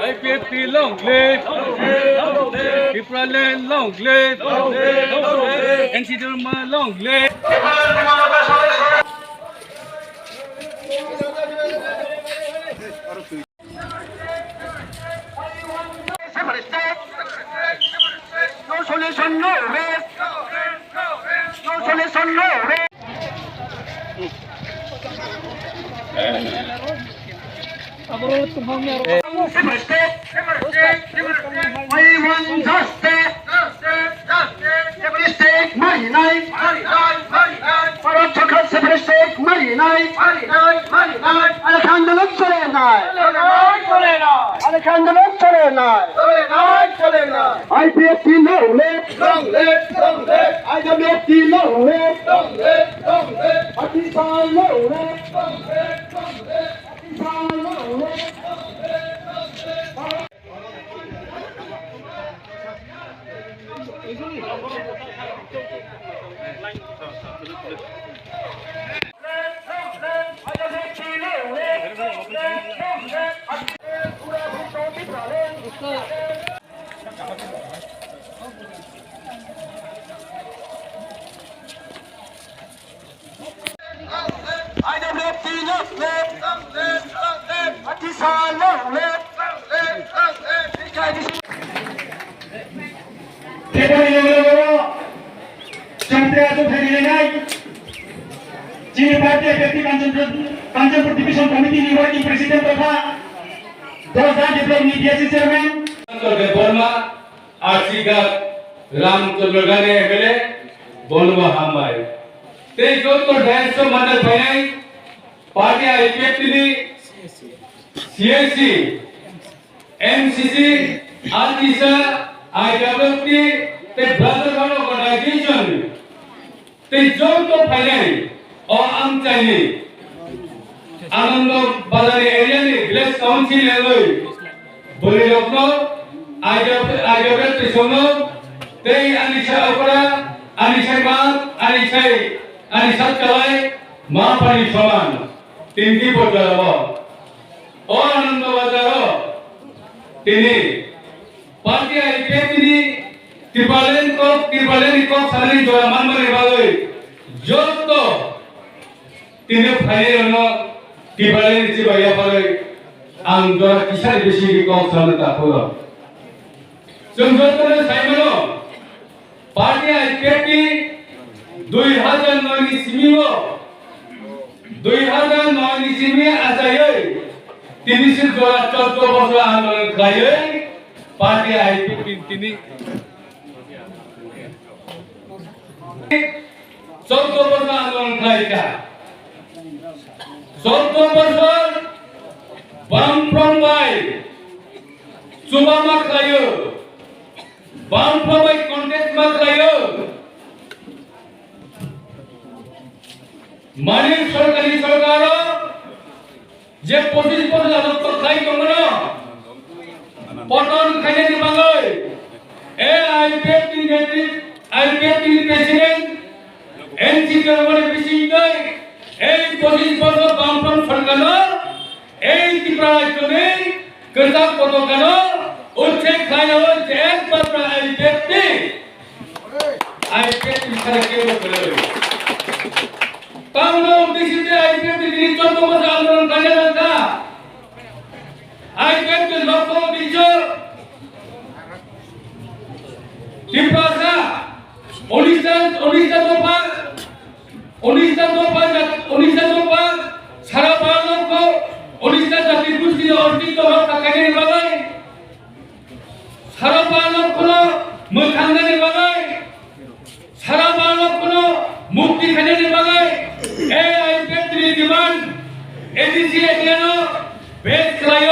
I fifty long live, Tipra land long live, and Sidurma long live. No solution, no way. No solution, no way. I want justice. Separate state, Phainai. Separate state, Phainai. Alakhandalam Charan. Alakhandalam Charan. IPFT long live. IWFT long live. Pakistan long live. Kanchanpur Division Committee Working President Totha Dosa Development Media Chairman Burma Arsiga Ram Chandrogane MLA Bonwa Hambai. They go to dance to Motha Phainai Party IPFT CSC MCC Artisa IWFT the brotherhood organization. They go to Phainai or Amchani Anando Balari area village council level Bulilokno IWFT Trisono they Anisha Opera Anisha Bang Anisha Kalai Mahapani Saman Tindi Podalabo or Anando Bazaro Tini Party IPFT Tipalen Sari Joa Manmari Baloi Joto Tini Phainai Tipra ni cibaya pada anggar kisah besi di kaum sana tak pula. Sungguh saya mana parti IPFT 2009 isimi asai tini sejuta 14 bosra andolan kaya parti IPFT tini 14 bosra andolan kaya. 14 bosor Bam from Bahai Cuba maklayo Bam from Bahai contest maklayo Mani Sarkari Sarkaro Je 25% adoptor khai kongano Poton khane ni bangoy IPFT president NC Germany bisingay এই 25 বছর বামফ্রন্ট সরকার এই ত্রিপুরা রাজ্যে কৃষক পতাকার উচ্ছে খায় হচ্ছে একমাত্র IPFT ছাড়া কেউ করে কারণ উদ্দেশ্যে IPFT তিনি 14 বছর আন্দোলন করে রাখা IPFT লক্ষ্য উদ্দেশ্য ত্রিপুরা উড়িষ্যা সারা ভারত উড়িষ্যা জাতির গোষ্ঠীর অর্জিত কাকানি বাগাই সারা ভারত মুখাঙ্গানি বাগাই সারা ভারত মুক্তি খানি বাগাই এই IPFT ডিমান্ড এডিসি এখানে বেশ খায়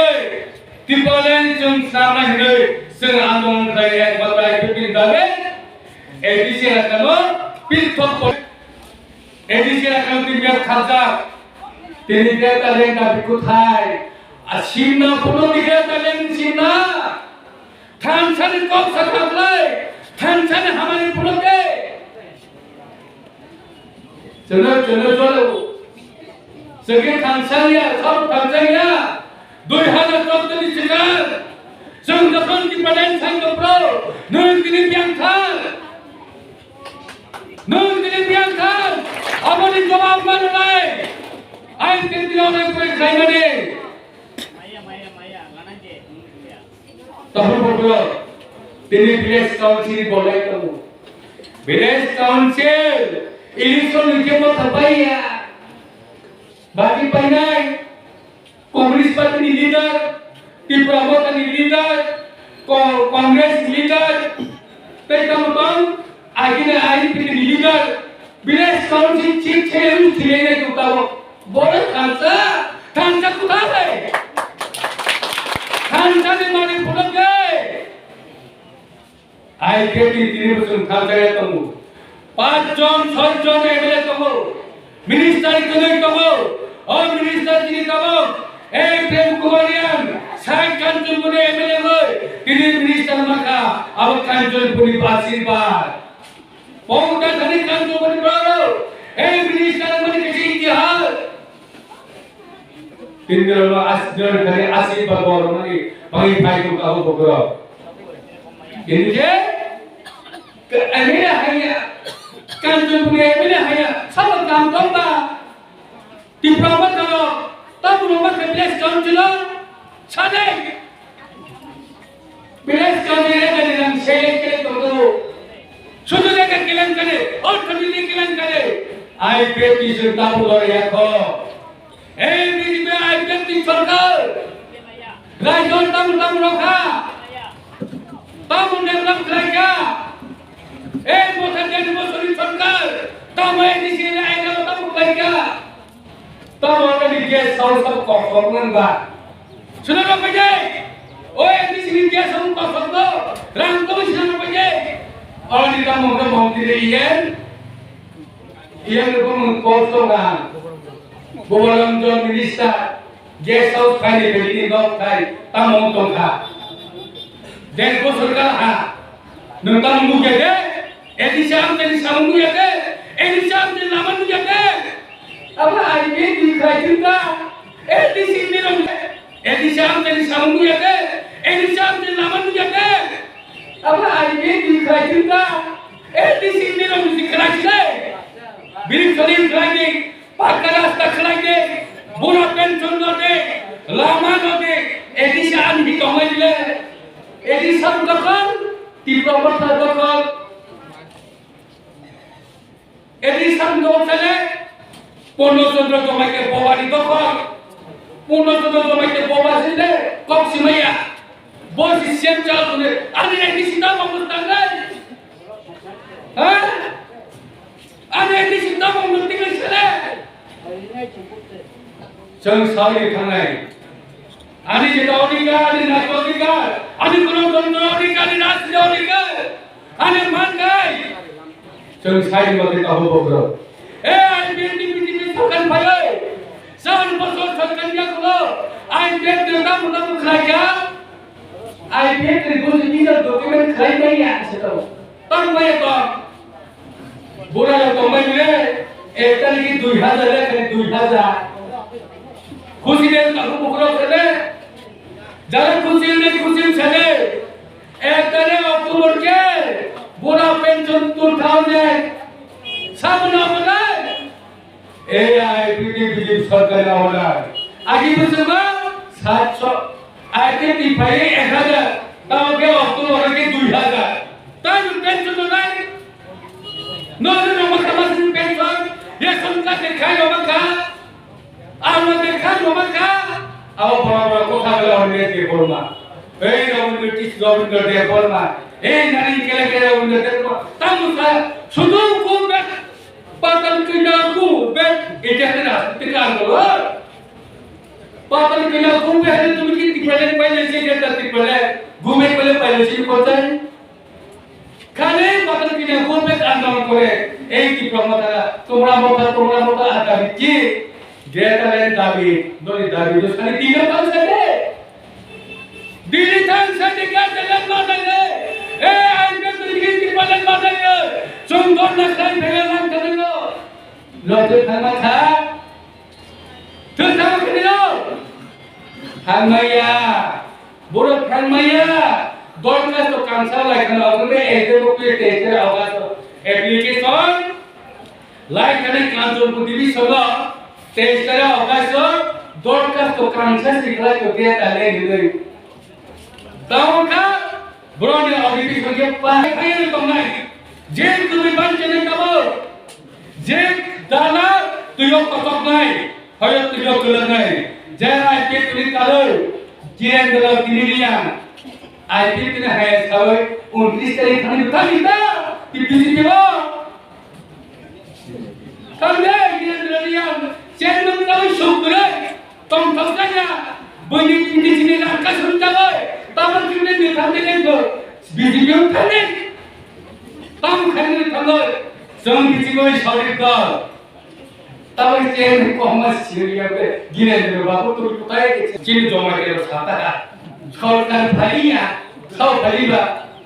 ত্রিপুরান जों সামনে হিরে जों আন্দোলন খায় একমাত্র IPFT দাবে এডিসি এখানে পিলথক এডিসি এখানে তিনটা খাজা তিনটা তালেন না কোথায় আসিনা পুরো দিকে তালেন সিনা থানসানি cock সাকাবলাই থানসানি Hamani পুরোকে 저는 저게 당상이야, 서로 당상이야. 너희 하나 떴더니 지금 정덕한 기빠른 상급으로 너희들이 비앙탄 아버님 좀 아무만을 해. 아이 때문에 오늘 그래 가이만해. tahun berapa? Ini village council boleh kamu. Village council election itu mau apa ya? Bagi Phainai, Komunis Parti leader, Tipra leader, Kongres leader, tapi kamu tahu, akhirnya hari ini leader, village council chief cewek itu tahu, boleh kansa kutai. खानसाने माने पुलक गए आई के तीन बच्चों खानसा गए तुमको 5 जन 6 जन MLA तुमको मिनिस्टर तुमने तुमको और मिनिस्टर जी तुमको ए प्रेम कुमारियन साइड कंट्रोल पुने एमएलए गए तीन मिनिस्टर मका अब कंट्रोल पुनी आशीर्वाद पौंगा धनी कंट्रोल पुनी बारो ए मिनिस्टर मने किसी इतिहास Tindakan asal dari asal baru ni bagi Phai tu kau Bubagra. Ini je, Amerika hanya kantor punya Amerika hanya sama काम करता. Tipra kalau tak rumah kebelas kantor sana. Belas kantor ada dalam selek kelak tu. Sudah dekat kelang kare, और कभी kelang kare. I pay kisah tahu orang yang kau. बीच में आई व्यक्ति सरकार राजौर तम रखा तम डेवलप करेगा मोथा डेवलपमेंट सरकार तम एडीसी ने आएगा तम करेगा तम ऑलरेडी के सब कॉन्फर्मेंट बा सुनो लो बजे ओ एडीसी के सब कॉन्फर्म राम तो सुनो बजे ऑलरेडी तम मंत्री ये को कोर्सोगा Bubagra minister, guest house Phai ni beli dok Phai, tamu tongka. Dan ko Sarkar ha, nuntam muge de, edisi am muge de, edisi am muge de. Apa hari ini dikhai juga, edisi ni ram, edisi am muge de, edisi am muge de. Apa hari ini dikhai juga, edisi ni ram dikhai juga. Bilik solim dikhai. Pakai rasta kelage, buruh pensiun dode, lama dode, edisian di kamar le, edisian dokal, Tipra dokal, edisian dokal le, Pono Chandra kamar ke bawah di dokal, Pono Chandra kamar ke bawah sini, kok simaya, bos siap jalan le, ada edisi dah memutangkan, ada edisi dah memutangkan sini. Jeng sahih Phainai. Ani jedaudiga, ani nakodiga, ani kolongdiga, ani nasdiga, ani mangai. Jeng sahih mati tahu Bubagra. IPTPTP Sarkar Phai. San pasal Sarkar dia kalau IPT dalam dalam kerja, IPT repository dokumen kerja ya setahu. Tahu mana tak? Bukan dokumen ni. एकता की 2000 है कहीं 2000 खुशी ने तो Bubagra चले जरा खुशी चले एकता ने अक्टूबर के बुरा पेंशन 2000 सब ना बोला IPTPTP सरकार ना बोला आगे बचेगा 700 IPTPTP 1000 तब के अक्टूबर के 2000 तब पेंशन तो नहीं नौकरी में पेंशन ये संख्या देखा लोगों का, आवाज़ देखा लोगों का, अब बड़ा को खाला होने के बोलना, गवर्नमेंट किस गवर्नमेंट के बोलना, नारी के लगे गवर्नमेंट के बोलना, तब उसका सुधु को बैठ, पातल किला को बैठ, इधर ना तिकार बोलो, पातल किला को बैठ तुम कितनी पहले से करता थी घूमे पहले से करता है खाने पातल किला को बैठ आंदोलन करे Tipra Motha, Tumra Motha ada biji, dia kalian David, doi David, terus kali 3 tahun saja, dilihat saja jalan mana le, anda tu dikit jalan mana le, sungguh nak kalian pegangan kalian lo, Lord Motha, Tutang Kino, Phainai, Budak Phainai, Dorcas to cancel like an application, like an council to be so taste of Dorcas to cancel like to get a lady. Tauka, Brony of the people, Phainai tonight. Jake to be bunching in the world. Jake Dana to your cup night, Hoyot to your color night. Then I get to the color, Jen de la Guinea. I get in the hands, however, on this day, coming to the busy come there, Jen de la Guinea. Send them down so good. Tom Toscana, when you in the Guinea, Castle Tower, Tom Guinea, Continental, busy young Canet. Tom Canet, some busy boy shouted down. Tower chain, Thomas, Guinea, Babu to play, Chili Jamatia, Saka, Sarkar Phai, South Phai,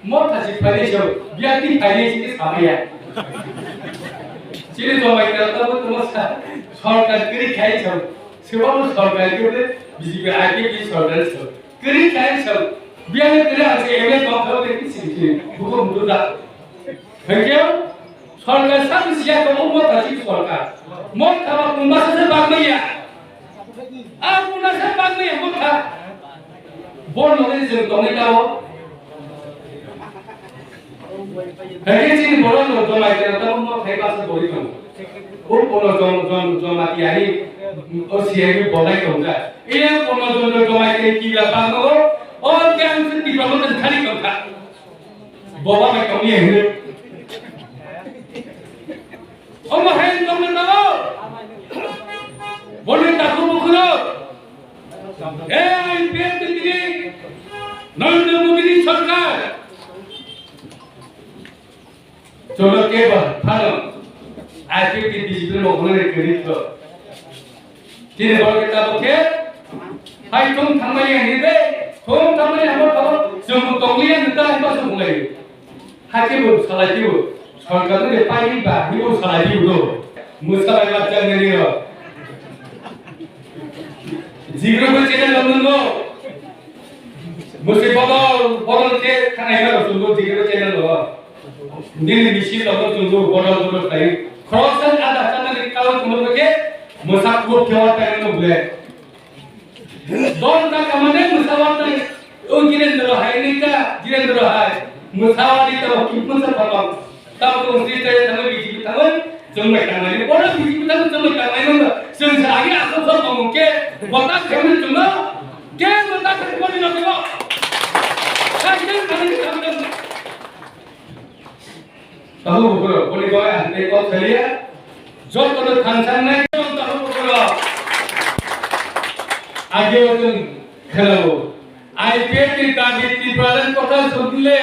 Motha is Phai, Biati Phai is Phai. Chili Jamatia, Sarkar Kiri Kai, Sivan Sarkar, busy active Sarkar, Kiri Kai, Biati every company who do that. Thank you. Sarkar Sam Siak Motha is Sarkar. Motha Mumasa Bagmaya. Mumasa Bagmaya Motha. Born on this Domino. Everything born on Jamatia, don't take us to Bolivia. Jamatia, Ocean, Bolivia. Here, Jamatia, Kila Pano, all gangs and people on the Calico. Boba, come here. Oh, my hand, come in the road. Bolita Bubagra. Hey, I pay the day. None the movie Sarkar. Cholo Keba, Pano. I think it is the only credit. Did you work it up okay? I don't come in day. Home come in about some Tongian and time possibly. Hakibu, Salatu. Sarkar the fighting back, he was Salatu. Mustafa Janganiro. Zero channel Musibal, volunteer, can I have to go zero channel? Nearly machine of to do what I would play. Cross and other channel account Murke, Musaku Kyoto and Black. Don't come on in, Musawa, Ugin the Hainita, Giran the High, Musawa, Musa, Tamu, Sister, Tamu, Jamatia, what are you doing to look at my number? Since I asked for some okay, what I'm coming to know, get what I'm going to know. I didn't come to Tahu, boleh kau yang dekor saya, jauh kalau tansan naik, jauh tahu kalau, aje orang kalau, IPL di David di Badan Kota Sudile,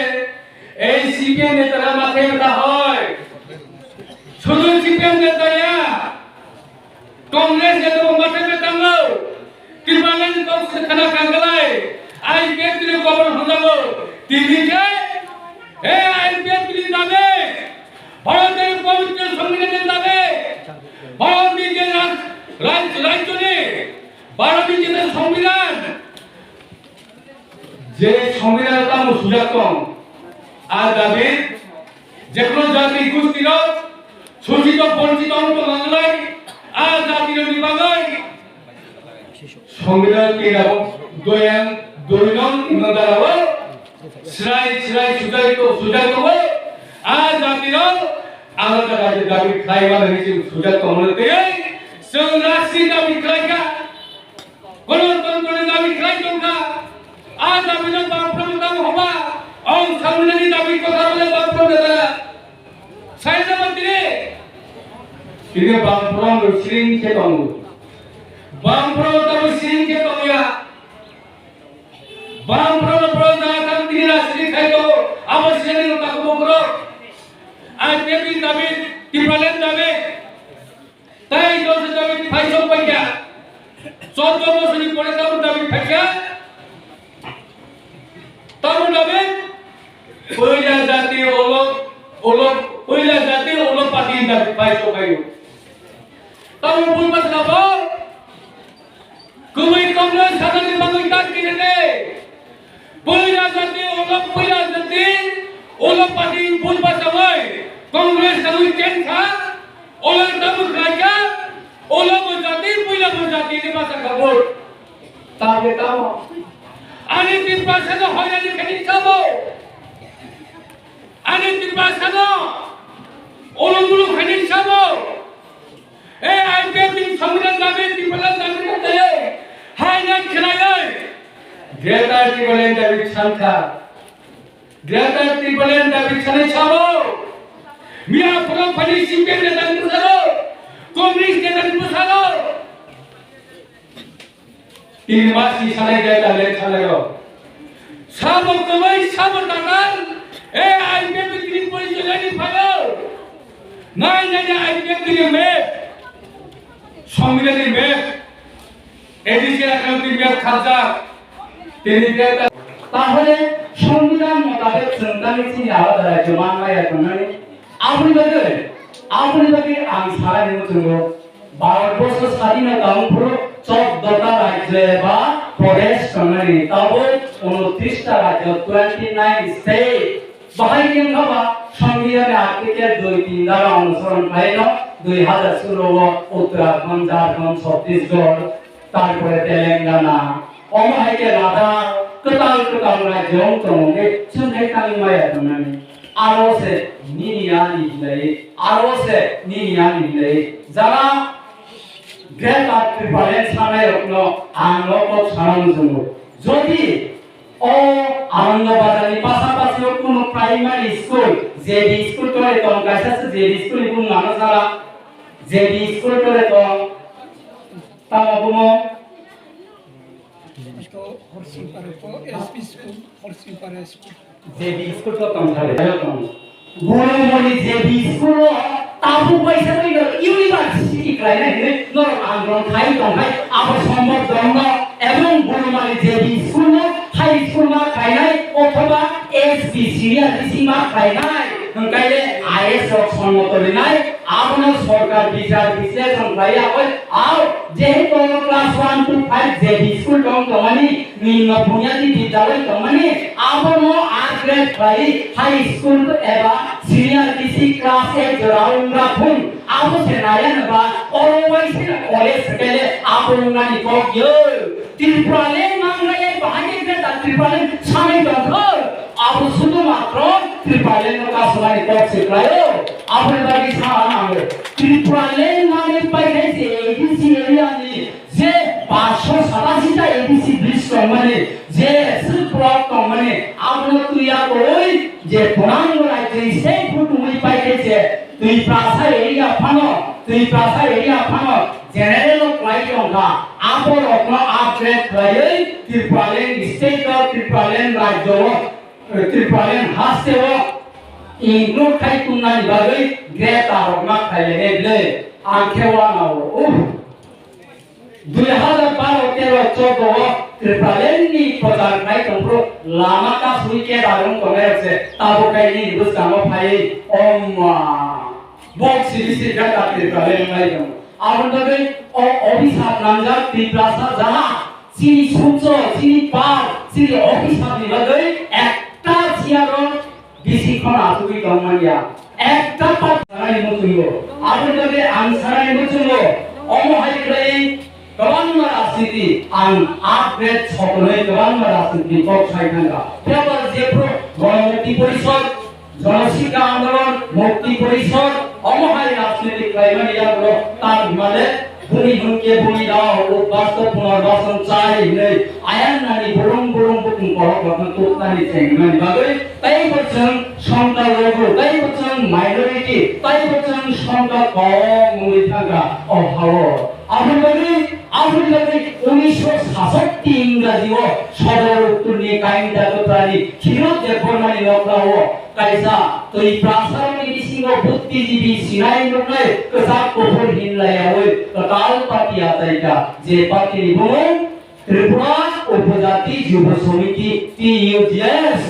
CPM ni terang makai berahai, Sudut CPM ni tanya, Kongres ni tu makai bertanggal, di Badan kau sekarang kanggalai, IPL di kawan hundago, TV je, IPL di David. ভারতের পবিত্র সংবিধানের দাবি ভারত নিজের রাজ্য নেই ভারত নিজের সংবিধান যে সংবিধান তাম সুজাতম আর দাবি যে কোনো জাতি গোষ্ঠীর শোষিত বঞ্চিত অংশ বাংলায় আর জাতির বিভাগয় সংবিধান কে দৈনন ইমানদার শ্রাই সুজাত আর জাতির আলাদা রাজ্যের দাবি খাইবার হয়েছে সুজাত কমলতে রাষ্ট্রীয় দাবি খাইকা গণতন্ত্রের দাবি খাইকা আর দাবি না বামফ্রম হবা অং সামনানি দাবি কথা বলে বামফ্রম দাদা সাইনা মন্ত্রী তিনি বামফ্রম শ্রীং কে কম বামফ্রম দাবি শ্রীং কে কমিয়া বামফ্রম প্রজাতন্ত্র তিনি রাষ্ট্রীয় খাইতো আবশ্যক তাকে বকরো आज भी दाबी टिप्रालेन दाबी ताई दोष दाबी फाइसो पक्या 14 বছর পরে তাও দাবি ফাইকা তাও দাবি পয়লা জাতি ওলো পয়লা জাতি ওলো পাতি দাবি ফাইসো খাইও tahu pun pas apa? Kami Kongres akan dibangunkan kini. Punya jati, orang parti pun pas apa? Kongres kami kencan, orang tamu kerja, orang berjati punya berjati ini masa kabur. Tahu. Ani Tipra sana hoya ni kini kamu. Ani Tipra sana, orang bulu kini kamu. IPM din samudra nabe Tipra nabe deh. Phainai kenanya? Greater Tipra David Saka. Greater Tipra David Saka kamu. Mia pulang pada simpen dan pusalo. Kongres dan pusalo. Ini masih salah jaya leh salah yo. Sabuk kemai sabuk tangan. IPM kirim polisi lagi follow. Nanya IPM kirim map. Sambil map. Edisi akan map kerja. Ini dia. তাহলে সংবিধান মোতাবেক সন্তানের চিনি আলাদা রাজ্য মানবাই এখন আপনি তাকে আমি সারা নিমন্ত্রণ ভারতবর্ষ স্বাধীনতা পুরো 14টা রাজ্য বা প্রদেশ সঙ্গে তবে 29টা রাজ্য 29 স্টেট বাহাই কেনবা সংবিধানে আর্টিকেল 2-3 দ্বারা অনুসরণ করে 2016 উত্তরাখণ্ড ঝাড়খণ্ড ছত্তিশগড় তারপরে Telangana অমহাইকে Radha ketal rakyat tongge sungai kalimaya teman arose niniani lei jara great prevalence samai rokno anglo ko saran jungo jodi o আনন্দবাজারে পাশাপাশি কোনো প্রাইমারি স্কুল জেডি স্কুল করে তো কাছে জেডি স্কুল এবং মানুষরা জেডি স্কুল করে তো তামাবুমো इसको हर्षी पर को एसपी स्कूल हर्षी पर स्कूल जेबी स्कूल तो कम था बोलो बोली जेबी स्कूल ताबु पैसा नहीं कर यूनिवर्सिटी क्लाइ नहीं नो आंदोलन खाई तो भाई आप संभव दंग एवं बोलो माली जेबी स्कूल हाई स्कूल मा खाई नहीं अथवा एसबी सीनियर डिसी मा खाई नहीं কাইলে আইএস সম্মত নাই আপনার সরকার বিচার বিশ্লেষণ করিয়া কই আও যেহেতু ক্লাস 1 to 5 যে স্কুল দং তমানি নিম্ন বুনিয়াদী বিদ্যালয় তমানি আপনো আর গ্রেড পাই হাই স্কুল এবা সিনিয়র ডিসি ক্লাস 1 রাউন্ডা ফুল আবো সেনায়ন বা অলওয়েজ কলেজ গেলে আপনো নানি কইও ত্রিপুরালে মাংলায়ে বাহাই গ্রেড ত্রিপুরালে সামনে দখ আবো শুধুমাত্র ত্রিপুরালে কাসলানি করছে প্রায় আপনার বাড়ি সারা ত্রিপুরালে মানে পাইছে এডিসি এরিয়ানি যে 587টা এডিসি ব্রিজ মানে যে সুপ্রক মানে আপনার তুইয়া কই যে পূর্ণাঙ্গ রাজ্য সেই ফুটুই পাইছে তুই প্রাসা এরিয়া ফানো জেনারেল ক্লাইট অংকা আপর অপন আপগ্রেড প্রায় ত্রিপুরালে স্টেট অফ ত্রিপুরালে রাজ্য ত্রিপুরালে হাসেও include khai kunna ni bagai greta rokma khai le ankewa na o 2012-13 Tripalen ni projar khai kompro lama ka sui ke darung kongse tabo kai ni bus kamo phai omma box sisi gata Tripalen mai jam abon bagai o obhisap namja Triprasa jaha sini suncho sini par sini obhisap ni bagai ekta chiaro বিশিক্ষণ আসুবি দমানিয়া একটা পাতানি মতুলো আপনাদের আনসারানি মতুলো অমহাইক্লাই গবান রাজনীতি আন upgrade সকলে গবান রাজনীতি বক্সাইখানগা paper জেপ্রো গণমুক্তি পরিষদ জনশিক্ষা আন্দোলন মুক্তি পরিষদ অমহাই রাজনীতি ক্লাইমানিয়া গুলো তার বিমানে ভূমি হুমকে ভূমি দাও বাস্তব পুনর্বাসন চাই নেই আয়ান নানি বরং বুকুম করো গঠন তোতানি চেংমানি বাগৈ তাই বচন সংখ্যালঘু তাই বচন মাইনরিটি তাই বচন সংখ্যা কম মুই থাকা অভাব আপনাদের 1966 ইংরাজি ও সদর উত্তর নিয়ে কাইন্দা কোতানি খিরত যে ফরমানি লকরাও কাইসা তুই প্রাসারনি দিসিং বুদ্ধিজীবী সিনাই নকলে কসা কোফর হিনলায়া ওই কাল পাতি আতাইকা যে পাতি নিবো ত্রিপুরা উপজাতি যুব সমিতি টিইউজেস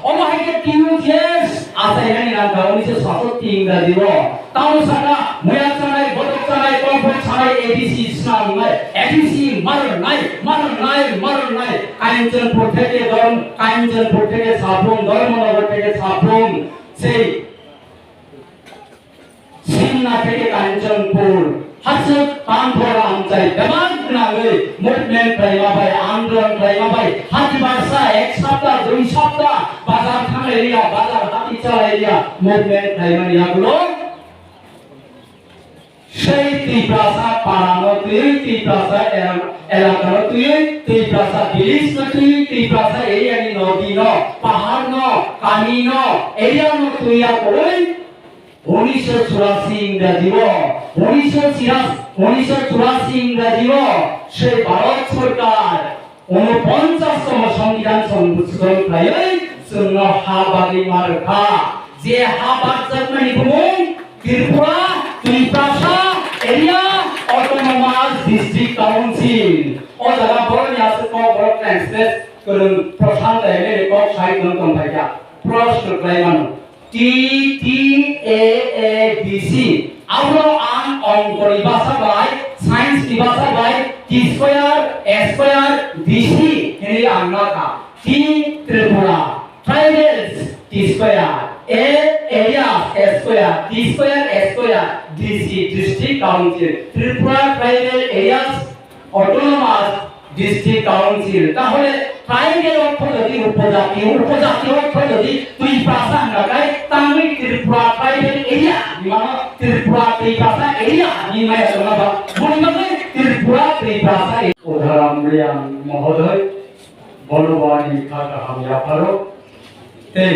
অমহাইকে টিইউজেস আসাইহানি নাম 1967 ইংরাজি ও তাও সাকা ময়া চানাই বদক চানাই ছাড়াই কম্পন ছাড়াই এবিসি ইসলাম নাই এবিসি মারণ নাই কাঞ্চনপুর থেকে সাবরুম ধর্মনগর থেকে সাবরুম সেই সিমনা থেকে কাঞ্চনপুর হাসত পান্থরা আমচাই বেমান নাগে মুভমেন্ট প্রাইমাবাই আন্দোলন প্রাইমাবাই হাত বারসা এক সপ্তাহ দুই সপ্তাহ বাজার থানা এরিয়া বাজার হাতিচালা এরিয়া মুভমেন্ট প্রাইমারিয়া গুলো সেই ত্রিপ্রাসা পাড়ানো ত্রিপ্রাসা এলাকানো ত্রিপ্রাসা বিলিস ত্রিপ্রাসা এরিয়া নি নদী ন পাহাড় ন কানি ন এরিয়া ন তুইয়া কই 1984 ইংরেজি 1984 ইংরেজি সেই ভারত সরকার 49তম সংবিধান সংশোধন খাই जोंनो हाबानि मार्का जे हाबाद जागमानि बुं त्रिपुरा त्रिप्रासा एरिया ऑटोनोमास डिस्ट्रिक्ट काउंसिल ओ जागा बरनि आसे को बर ट्रांसलेट करन प्रशांत एले को साइड न कंपाया प्रश्न क्लाइमान TTAABC आवरो आन अंकनि भाषा बाय साइंस नि भाषा by T square A square BC हेनि आंनाका T Tripura tribals T square A area A square T square A square DC district council Tripura tribal areas autonomous district council তাহলে tribal অর্থ যদি উপজাতি অর্থ যদি দুই ভাষা লাগাই তাহলে ত্রিপুরা ট্রাইবেল এরিয়া মানে ত্রিপুরা ত্রিভাষা এরিয়া নিমায় সমাবা বলবে ত্রিপুরা ত্রিভাষা উদাহরণ মহোদয় বনবাণী খাতা হামিয়া ফারো ते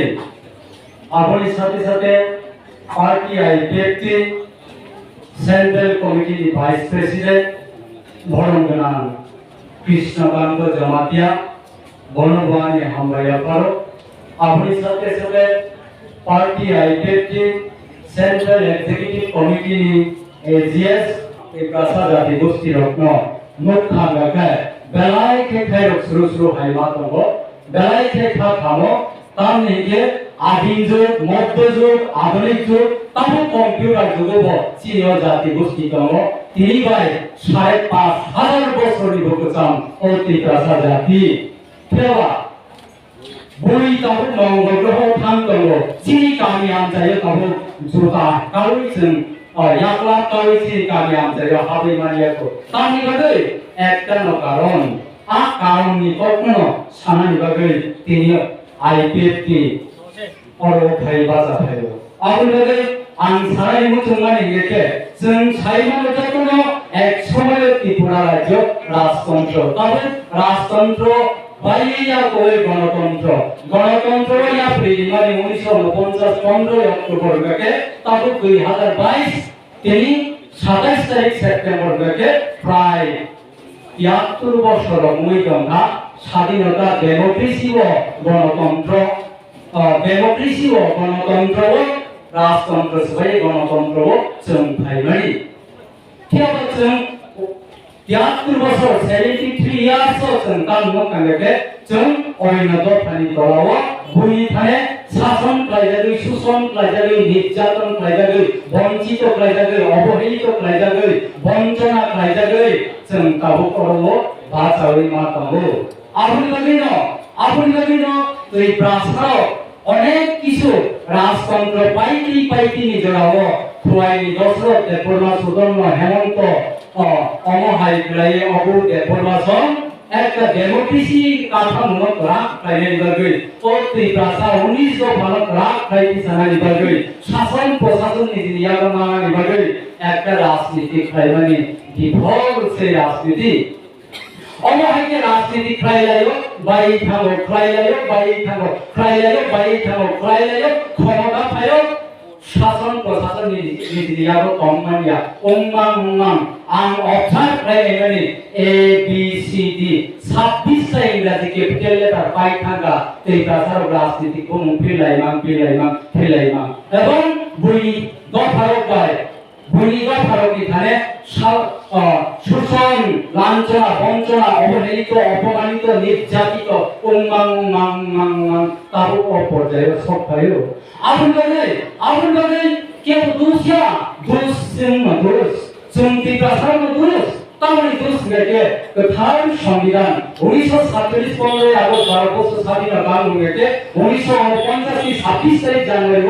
अपनी साथे आरटीआई व्यक्ति सेंट्रल कमिटी वाइस प्रेसिडेंट भरंगना कृष्णकांत जमातिया बनवानी हमया करो अपनी साथे आरटीआई व्यक्ति सेंट्रल एग्जीक्यूटिव कमिटी एजीएस एक आशा जाति गोष्ठी रत्न मुख्य गका बेलाय के खैर सुरु हाइमा तंगो बेलाय के खामो तामने के आदिम जुग मध्य जुग आधुनिक जुग तब कंप्यूटर जुग चीनिया जाति गोष्ठी दंगो তিনি ভাই ৫,৫০০ বছর নিবকচাম অতি প্রাসা জাতি কেবা বই তব মঙ্গল গ্রহ থান দंगो চিনি কামি আমজায় তব জুতা কাউইছেন ইয়াকলা কাউইছি কামি আমজায় হাবি মানিয়াকো তানি বাদে একটা কারণ কারণনি কখনো সানানি বাগে তিনি आईपीएफटी और भाई बाजा भाई अब लगे आंसाराय मुचुंगानि लेके जों साइमन जतनो एक समय त्रिपुरा राज्य राजतंत्र तबे राजतंत्र बाइया कोई गणतंत्र या प्रिलिमारी 1949 15 अक्टोबर के तब 2022 তিনি 27 तारिख सेप्टेम्बर के प्राय 73 বছর মইদঙ্গা স্বাধীনতা ডেমোক্রেসি ও গণতন্ত্র রাজতন্ত্র সবাই গণতন্ত্র जों फाइनारि थेवबो जों 73 বছর 73 ইয়ার্স जों कामनो कांगे जों अरण्य दफानि दलाव बुनि थाने शासन खालायजागै शोषण खालायजागै निर्यातन खालायजागै वंचित खालायजागै अवहेलित खालायजागै वंचना खालायजागै जों काबु करबो बाचावै मातांगो আপনি তুই প্রাসাদ অনেক কিছু রাজতন্ত্র পাইতি নিজরাও খুয়াইনি দশরথ দেববর্মা সুদর্ণ হেমন্ত অমহাই গ্রাই অবু দেববর্মাসন একটা ডেমোক্রেসি কাঠামো রাখ খাইনি বাগৈ তুই প্রাসাদ 19 ভারত রাখ খাইতি সানানি বাগৈ শাসন প্রশাসন নিদিয়াগো নানি বাগৈ একটা রাজনীতি খাইমানি বিভল সেই রাজনীতি অমহাই के राजनीति खाइलायो बाई थांगो खाइलायो ক্ষমতা পায়ো শাসন প্রশাসন নীতিयाबो कममानिया उंमां आं अबजार्भ खाइलायनि ए बी सी डी 26 टा इंग्राजी कैपिटल लेटार बाई थांगा दैतासार राजनीति को फिलाइमां এবং बुई दफारो बाय बुनिगा भारतनि थाने शोषण लांछना वंचना अवहेलित अपमानित निर्যাতিত उंमां ताबो अपर्याय सफायो आपन लगे के दोषिया दोष जों टिप्रा सारमोन तामनि दुस गेटे गोथार संविधान 1947 15 আগস্ট ভারতবর্ষ স্বাধীনতা বাংলা गेटे 1949 की 26 तारिख জানুয়ারি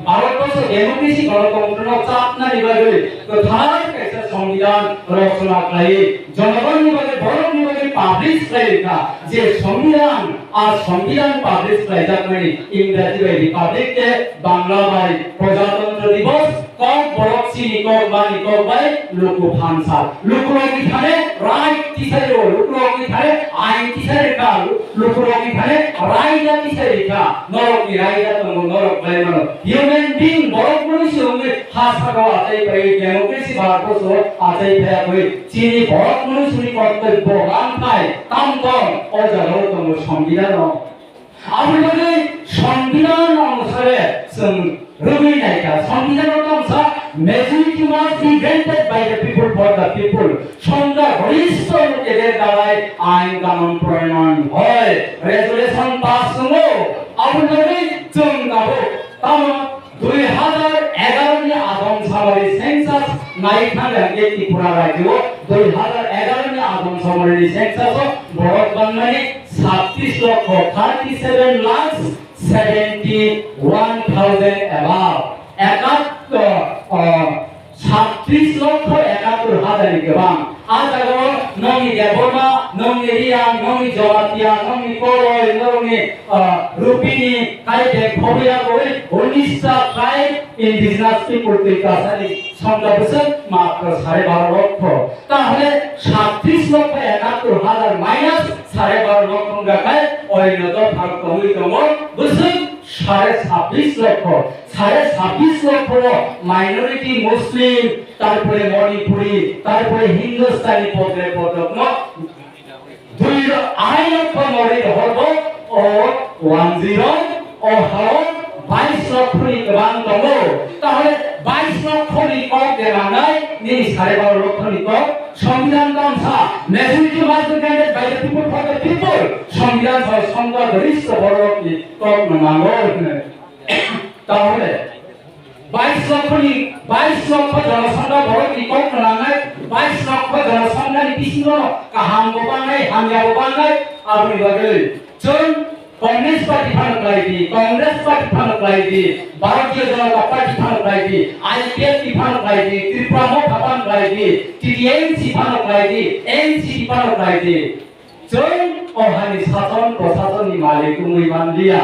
ভারতবর্ষ ডেমোক্রেসি গণতন্ত্র চাপনা নিবাগে গোথার কাছে সংবিধান রচনা করে জনগণ নিবাগে বড় নিবাগে পাবলিশ করেকা যে সংবিধান আর সংবিধান পাবলিশ করে যাকমানি ইংরেজি বাই রিপাবলিক কে বাংলা বাই প্রজাতন্ত্র দিবস কক বড়ক চিনি কক বানি কক বাই লোকো ভাষা লোকরকি থানে রাইট তিসারে লোকরকি থানে আইন তিসারে কা লোকরকি থানে রাইটা তিসারে কা নরকি রাইটা তো নরক বাই মানো হিউম্যান বিং বড়ক মনুষ্য হয়ে হাসাগো আতাই বাই ডেমোক্রেসি ভারতবর্ষ আতাই ভাই কই চিনি বড়ক মনুষ্যনি কর্তব্য গান খায় কাম কম অজাগর তম সংবিধান আমরা সংবিধান অনুসারে রবি নাইকা সংবিধান অনুসারে majority must be granted by the people for the people সংখ্যা গরিষ্ঠ লোকেদের দ্বারাই আইন কানুন প্রণয়ন হয় রেজুলেশন পাস হলো আপনাদের চঙ্গাবো তাম 2011 নি আদম সামারি সেন্সাস নাইখানে ত্রিপুরা রাজ্য 2011 নি আদম সামারি সেন্সাস বড় বাংলানি 36 লক্ষ 37 লাখ 71,000 above 36 লক্ষ 71 হাজার গোबां আজাগো নমি দেবমা নমি রিয়া নমি জমাতিয়া নমি কোরই নমি রূপিনি কাইতে খবিয়া কই 19টা ট্রাইব ইন্ডিজিনাস পিপল কাছারি সংখ্যা বছর মাত্র 12.5 লক্ষ তাহলে 36 লক্ষ 71 হাজার মাইনাস 12.5 লক্ষ গাকায় অইনত ভাগ কমি দম বছর 26.5 লক্ষ 26.5 লক্ষ মাইনরিটি মুসলিম তারপরে মণিপুরি তারপরে হিন্দুস্তানি পদে পদক 2.5 লক্ষ মরি হব ও 10 ও হাও 22 লক্ষ নি গান দম তাহলে 22 লক্ষ নি কক দেবানাই নি 12.5 লক্ষ নি কক সংবিধান কামসা মেজরিটি মাস granted by the people for the people সংবিধান সংখ্যা গরিষ্ঠ বড় কি কক মাঙ্গো তাহলে 22 লক্ষ জনসংখ্যা বড় কি কক নাঙাই 22 লক্ষ জনসংখ্যা নি পিছিনো কাহাম বানাই হাময়া বানাই আপনি বাগে চল कांग्रेस पार्टी फानो क्लाइदी कांग्रेस पार्टी फानो क्लाइदी भारतीय जनता पार्टी फानो क्लाइदी आईपीएल की फानो क्लाइदी त्रिपुरा मोथा फानो क्लाइदी टीडीएमसी फानो क्लाइदी एनसीपी फानो क्लाइदी जों ओहानि शासन प्रशासन नि मालिक मुई मानलिया